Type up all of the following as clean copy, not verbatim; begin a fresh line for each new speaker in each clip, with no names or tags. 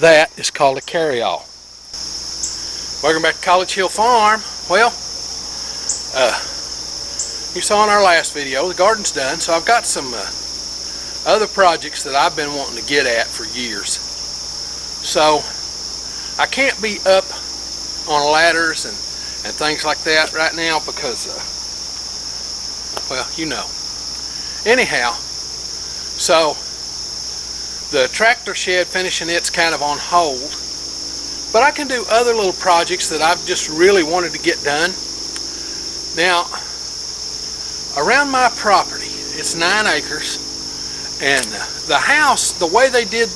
That is called a carryall. Welcome back to College Hill Farm. Well, you saw in our last video, the garden's done, so I've got some other projects that I've been wanting to get at for years. So I can't be up on ladders and things like that right now because, well, you know. Anyhow, so the tractor shed finishing it's kind of on hold, but I can do other little projects that I've just really wanted to get done. Now, around my property, it's 9 acres, and the house, the way they did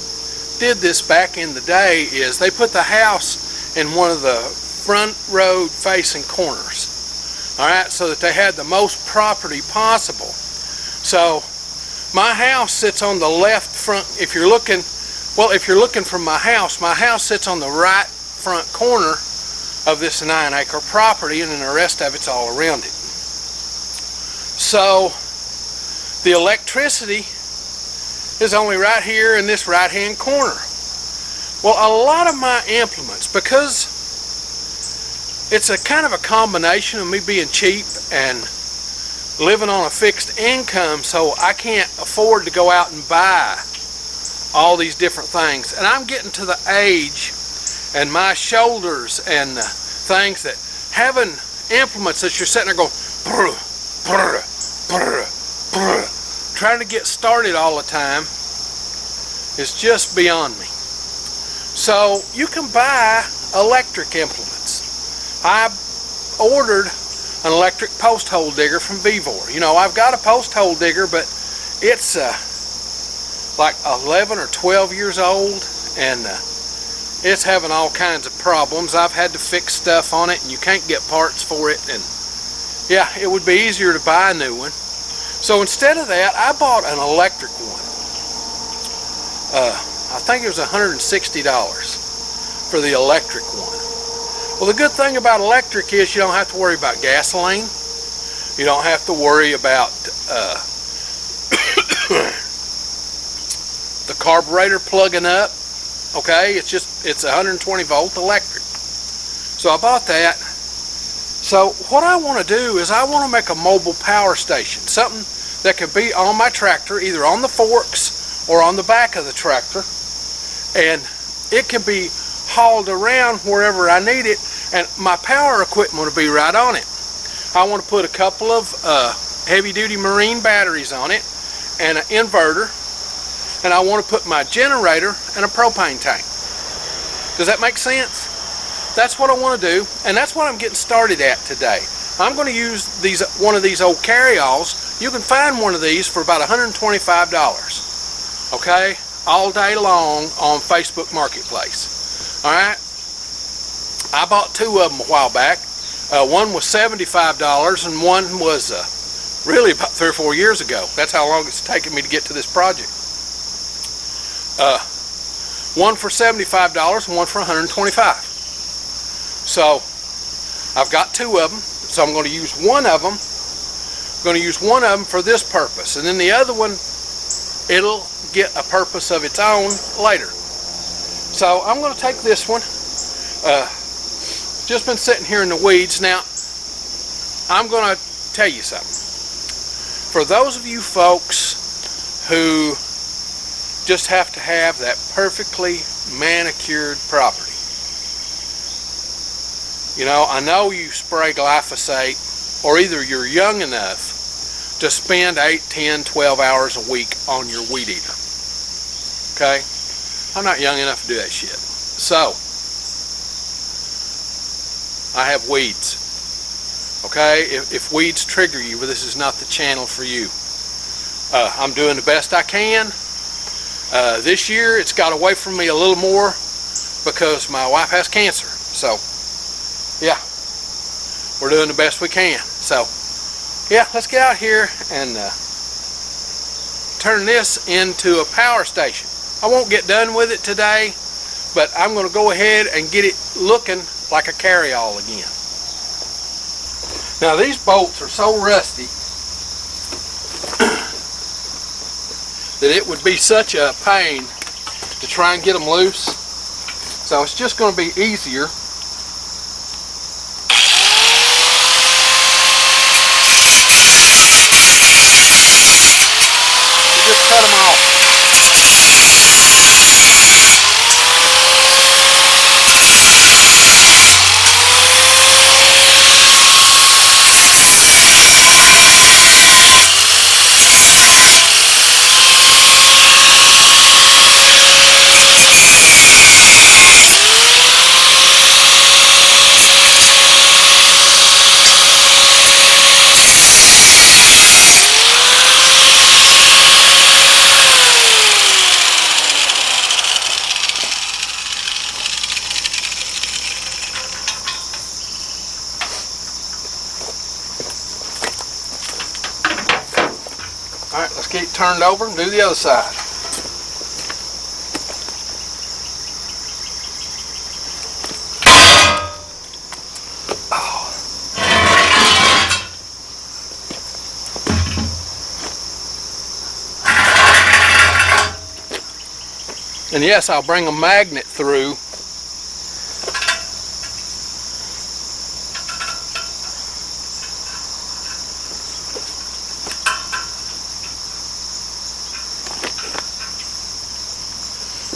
this back in the day is they put the house in one of the front road facing corners, all right, so that they had the most property possible. So my house sits on the left front. If you're looking from my house sits on the right front corner of this 9-acre property, and then the rest of it's all around it. So the electricity is only right here in this right hand corner. Well, a lot of my implements, because it's a kind of a combination of me being cheap and living on a fixed income, so I can't afford to go out and buy all these different things. And I'm getting to the age and my shoulders and things that having implements that you're sitting there going brr, brr, brr, brr, trying to get started all the time is just beyond me. So you can buy electric implements. I ordered an electric post hole digger from Vevor. You know, I've got a post hole digger, but it's like 11 or 12 years old, and it's having all kinds of problems. I've had to fix stuff on it, and you can't get parts for it, and yeah, it would be easier to buy a new one. So instead of that, I bought an electric one. I think it was $160 for the electric one. Well, the good thing about electric is you don't have to worry about gasoline. You don't have to worry about the carburetor plugging up. Okay, it's 120 volt electric. So I bought that. So what I want to do is I want to make a mobile power station, something that can be on my tractor, either on the forks or on the back of the tractor, and it can be hauled around wherever I need it, and my power equipment will be right on it. I want to put a couple of heavy-duty marine batteries on it and an inverter, and I want to put my generator and a propane tank. Does that make sense? That's what I want to do, and that's what I'm getting started at today. I'm going to use one of these old carryalls. You can find one of these for about $125, okay, all day long on Facebook Marketplace. All right, I bought 2 of them a while back. One was $75 and one was really about 3 or 4 years ago. That's how long it's taken me to get to this project. One for $75 and one for $125. So I've got 2 of them, so I'm going to use one of them. I'm going to use one of them for this purpose, and then the other one, it'll get a purpose of its own later. So I'm going to take this one. Just been sitting here in the weeds. Now, I'm going to tell you something. For those of you folks who just have to have that perfectly manicured property, you know, I know you spray glyphosate, or either you're young enough to spend 8, 10, 12 hours a week on your weed eater. Okay? I'm not young enough to do that shit. So, I have weeds. Okay? If weeds trigger you, well, this is not the channel for you. I'm doing the best I can. This year, it's got away from me a little more because my wife has cancer. So, yeah, we're doing the best we can. So, yeah, let's get out here and turn this into a power station. I won't get done with it today, but I'm going to go ahead and get it looking like a carryall again. Now, these bolts are so rusty that it would be such a pain to try and get them loose. So it's just going to be easier. To just cut them off. Alright, let's get it turned over and do the other side. And yes, I'll bring a magnet through.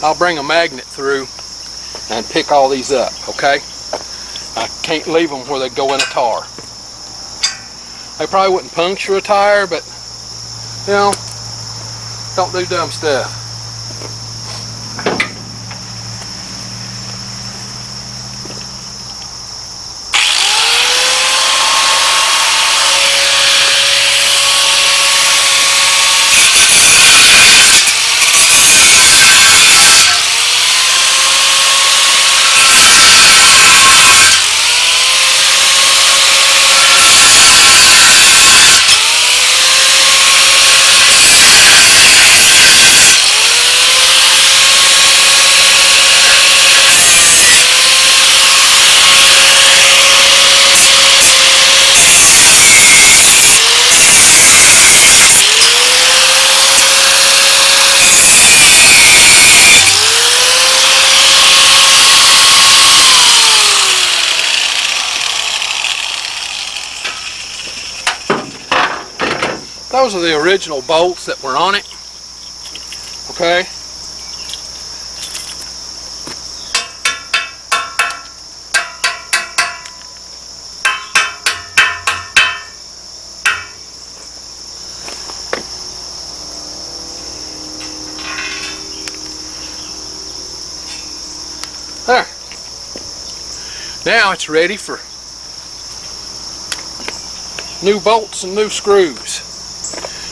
I'll bring a magnet through and pick all these up, okay? I can't leave them where they go in a tar. They probably wouldn't puncture a tire, but, you know, don't do dumb stuff. Those are the original bolts that were on it. Okay. There. Now it's ready for new bolts and new screws.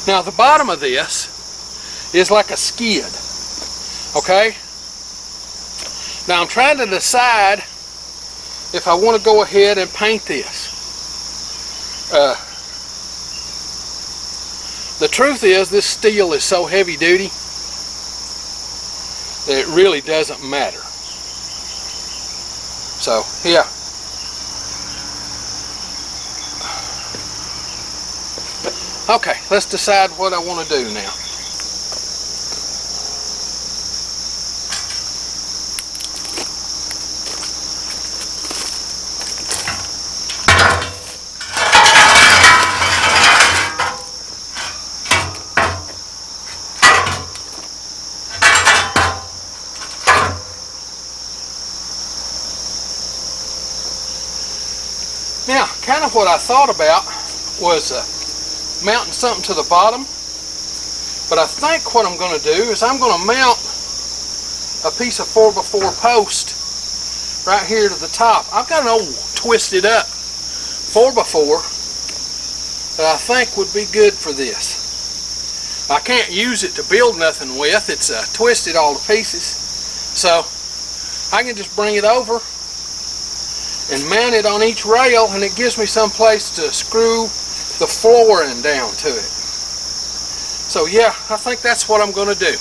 Now the bottom of this is like a skid, okay? Now I'm trying to decide if I want to go ahead and paint this. The truth is this steel is so heavy duty that it really doesn't matter. So, yeah. Okay, let's decide what I want to do now. Now, kind of what I thought about was mounting something to the bottom, but I think what I'm going to do is I'm going to mount a piece of 4x4 post right here to the top. I've got an old twisted up 4x4 that I think would be good for this. I can't use it to build nothing with. It's twisted all to pieces, so I can just bring it over and mount it on each rail, and it gives me some place to screw the flooring down to it. So yeah, I think that's what I'm going to do.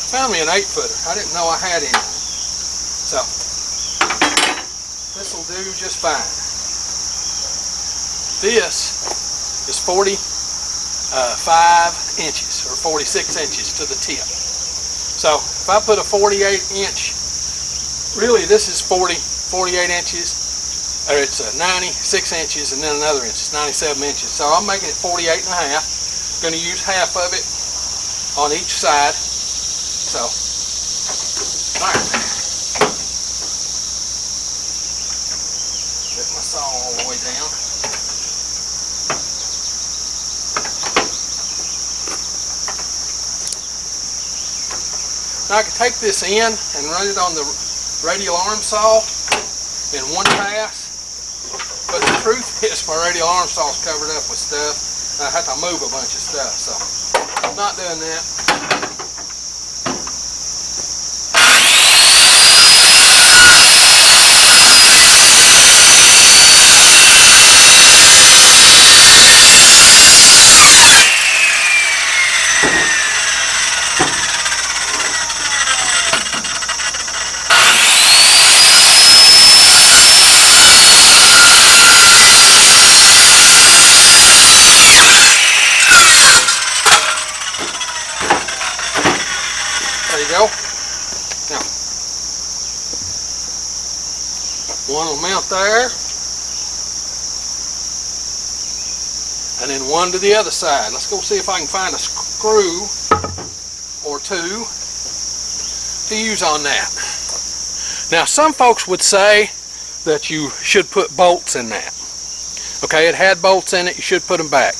Found me an 8-footer. I didn't know I had any. So this will do just fine. This is 45 inches or 46 inches to the tip. So if I put a 48-inch, really this is 48 inches, or it's 96 inches and then another inch, it's 97 inches. So I'm making it 48 and a half. Going to use half of it on each side. So, all right. Set my saw all the way down. Now I can take this in and run it on the radial arm saw in one pass, but the truth is my radial arm saw is covered up with stuff. I have to move a bunch of stuff, so I'm not doing that. There you go. Now, one will mount there, and then one to the other side. Let's go see if I can find a screw or two to use on that. Now, some folks would say that you should put bolts in that. Okay, it had bolts in it, you should put them back.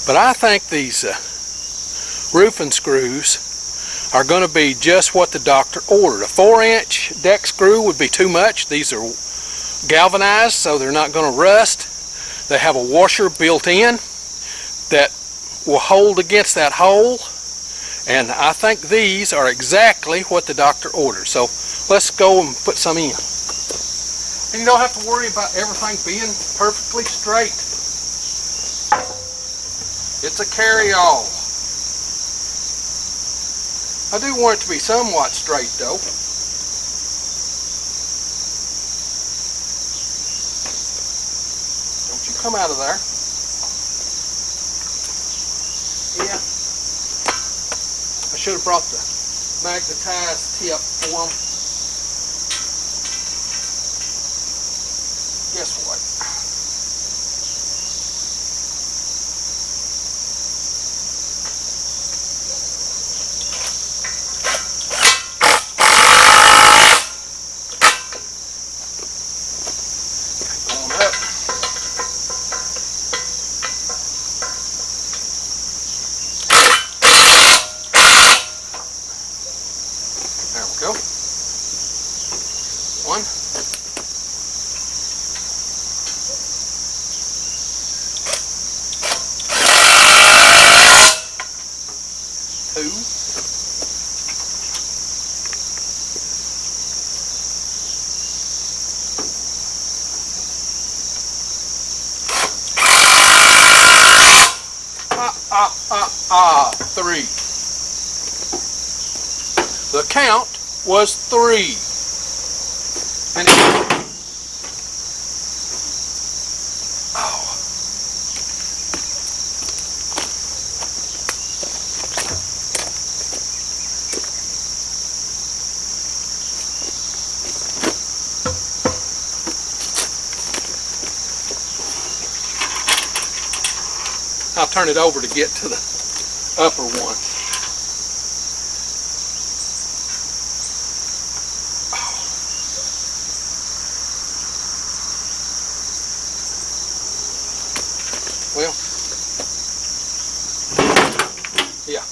But I think these roofing screws are going to be just what the doctor ordered. A 4-inch deck screw would be too much. These are galvanized, so they're not going to rust. They have a washer built in that will hold against that hole, and I think these are exactly what the doctor ordered. So let's go and put some in. And you don't have to worry about everything being perfectly straight. It's a carry-all. I do want it to be somewhat straight though. Don't you come out of there. Yeah. I should have brought the magnetized tip for them. Guess what? There we go. One. Two. Three. The count was 3. And I'll turn it over to get to the upper one. Well, yeah.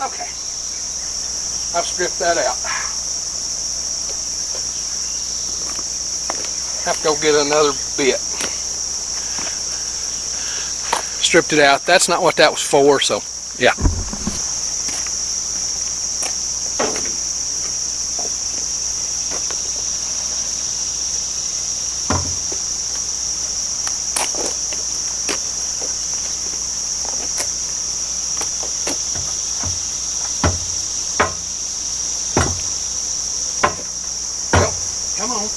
Okay, I've stripped that out. Have to go get another bit. Stripped it out. That's not what that was for, so yeah. Come on.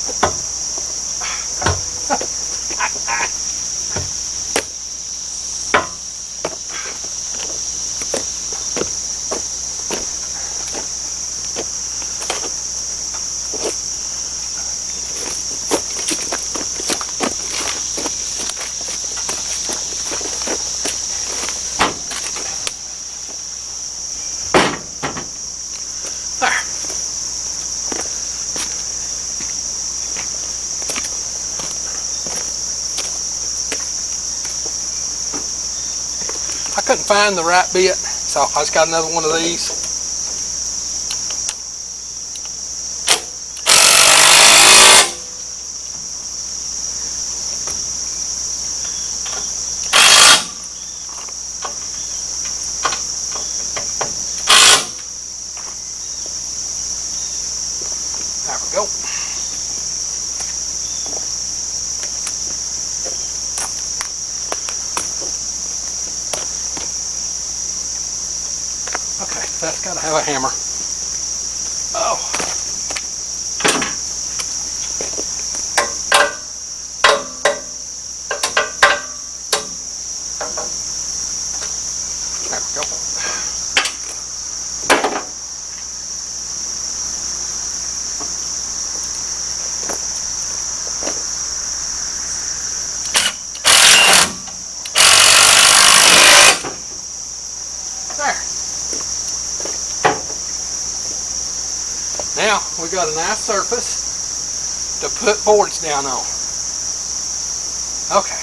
I couldn't find the right bit, so I just got another one of these. There we go. Okay, that's got to have a hammer. Oh. There we go. Now we got a nice surface to put boards down on. Okay.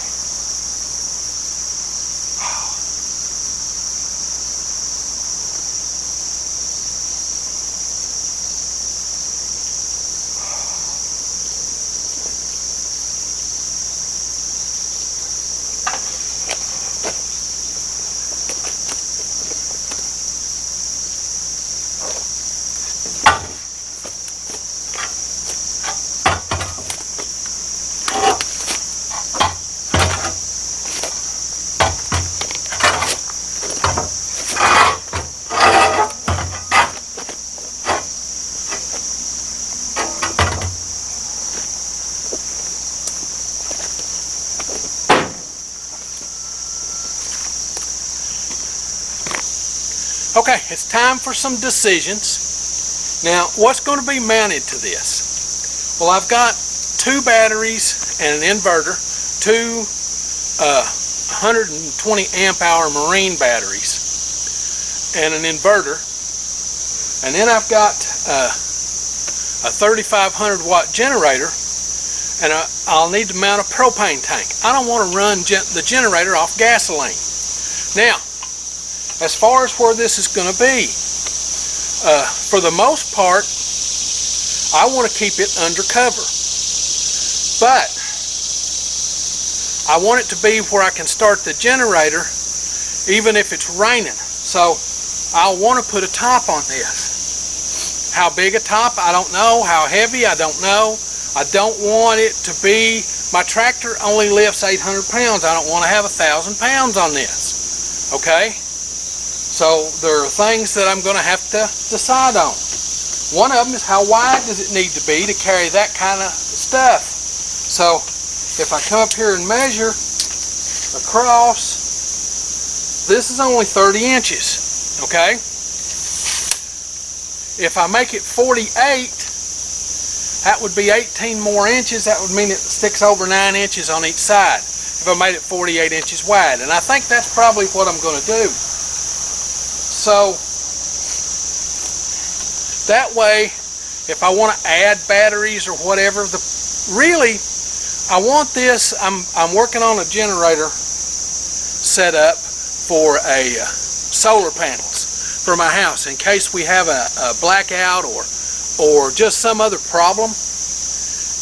Okay, it's time for some decisions. Now, what's going to be mounted to this? Well, I've got 2 batteries and an inverter, 2 120 amp hour marine batteries, and an inverter. And then I've got a 3500 watt generator, and I'll need to mount a propane tank. I don't want to run the generator off gasoline. Now, as far as where this is going to be, for the most part, I want to keep it undercover. But I want it to be where I can start the generator even if it's raining. So I'll want to put a top on this. How big a top, I don't know. How heavy, I don't know. I don't want it to be, my tractor only lifts 800 pounds. I don't want to have 1,000 pounds on this. Okay? So there are things that I'm going to have to decide on. One of them is how wide does it need to be to carry that kind of stuff. So if I come up here and measure across, this is only 30 inches. Okay? If I make it 48, that would be 18 more inches. That would mean it sticks over 9 inches on each side if I made it 48 inches wide. And I think that's probably what I'm going to do. So that way if I want to add batteries or whatever. Really, I want this. I'm working on a generator set up for a solar panels for my house in case we have a blackout or just some other problem.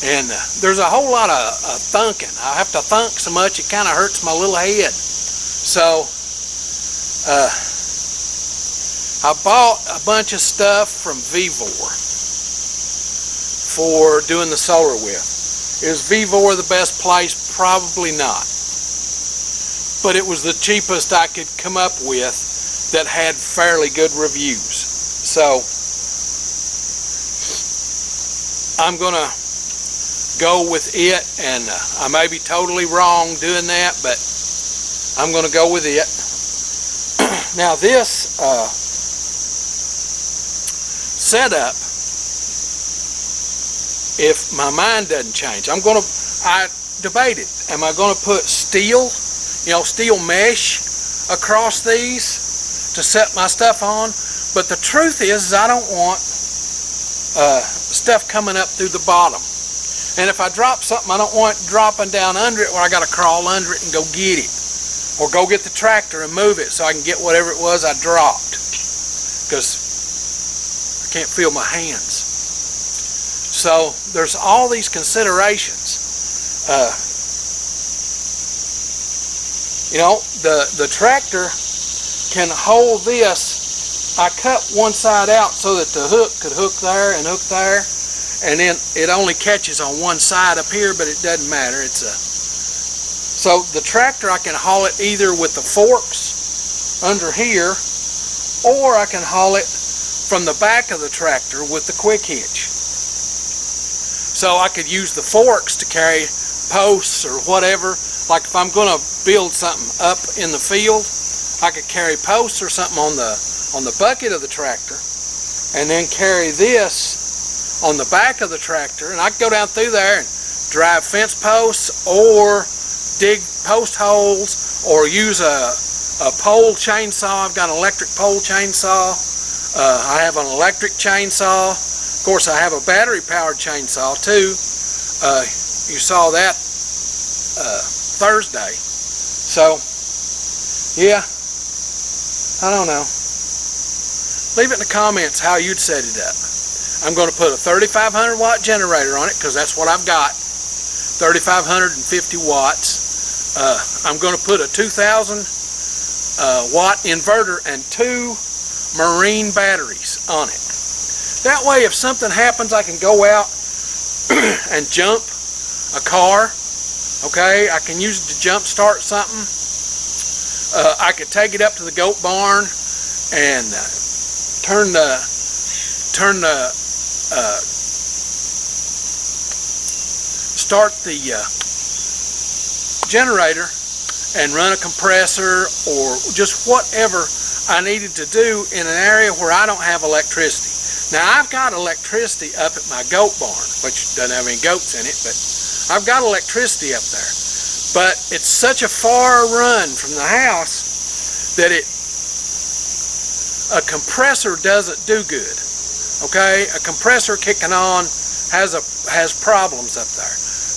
And there's a whole lot of thunking. I have to thunk so much it kind of hurts my little head. So I bought a bunch of stuff from Vevor for doing the solar with. Is Vevor the best place? Probably not. But it was the cheapest I could come up with that had fairly good reviews. So I'm gonna go with it, and I may be totally wrong doing that, but I'm gonna go with it. Now this setup, if my mind doesn't change, I debated, am I gonna put steel, steel mesh across these to set my stuff on? But the truth is I don't want stuff coming up through the bottom. And if I drop something, I don't want it dropping down under it where I got to crawl under it and go get it. Or go get the tractor and move it so I can get whatever it was I dropped. Because I can't feel my hands. So there's all these considerations. The tractor can hold this. I cut one side out so that the hook could hook there and hook there, and then it only catches on one side up here, but it doesn't matter. So the tractor, I can haul it either with the forks under here, or I can haul it from the back of the tractor with the quick hitch. So I could use the forks to carry posts or whatever. Like if I'm going to build something up in the field, I could carry posts or something on the bucket of the tractor, and then carry this on the back of the tractor, and I could go down through there and drive fence posts or dig post holes or use a pole chainsaw. I've got an electric pole chainsaw. I have an electric chainsaw. Of course, I have a battery powered chainsaw too. You saw that Thursday. So yeah, I don't know. Leave it in the comments how you'd set it up. I'm going to put a 3,500 watt generator on it because that's what I've got. 3,550 watts. I'm going to put a 2,000 watt inverter and 2 marine batteries on it. That way if something happens, I can go out and jump a car. Okay, I can use it to jump start something. I could take it up to the goat barn and start the generator and run a compressor or just whatever I needed to do in an area where I don't have electricity. Now I've got electricity up at my goat barn, which doesn't have any goats in it, but I've got electricity up there. But it's such a far run from the house that a compressor doesn't do good. Okay, a compressor kicking on has problems up there,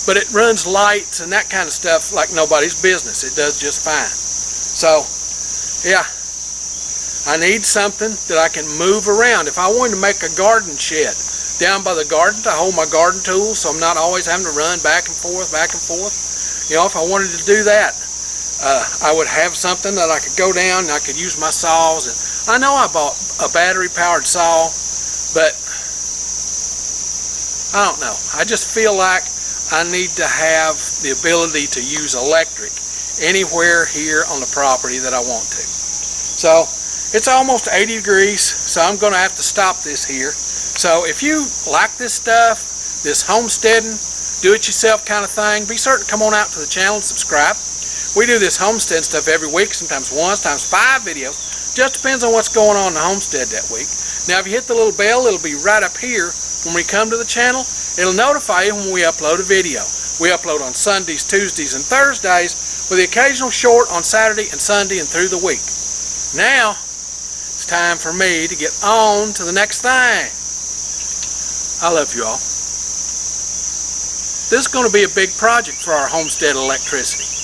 but it runs lights and that kind of stuff like nobody's business. It does just fine. So yeah, I need something that I can move around. If I wanted to make a garden shed down by the garden to hold my garden tools so I'm not always having to run back and forth, if I wanted to do that, I would have something that I could go down and I could use my saws. And I know I bought a battery powered saw, but I don't know. I just feel like I need to have the ability to use electric anywhere here on the property that I want to. So it's almost 80 degrees, so I'm going to have to stop this here. So if you like this stuff, this homesteading, do-it-yourself kind of thing, be certain to come on out to the channel and subscribe. We do this homestead stuff every week, sometimes 1, sometimes 5 videos. Just depends on what's going on in the homestead that week. Now if you hit the little bell, it'll be right up here when we come to the channel. It'll notify you when we upload a video. We upload on Sundays, Tuesdays, and Thursdays, with the occasional short on Saturday and Sunday and through the week. Now, it's time for me to get on to the next thing. I love you all. This is going to be a big project for our homestead electricity.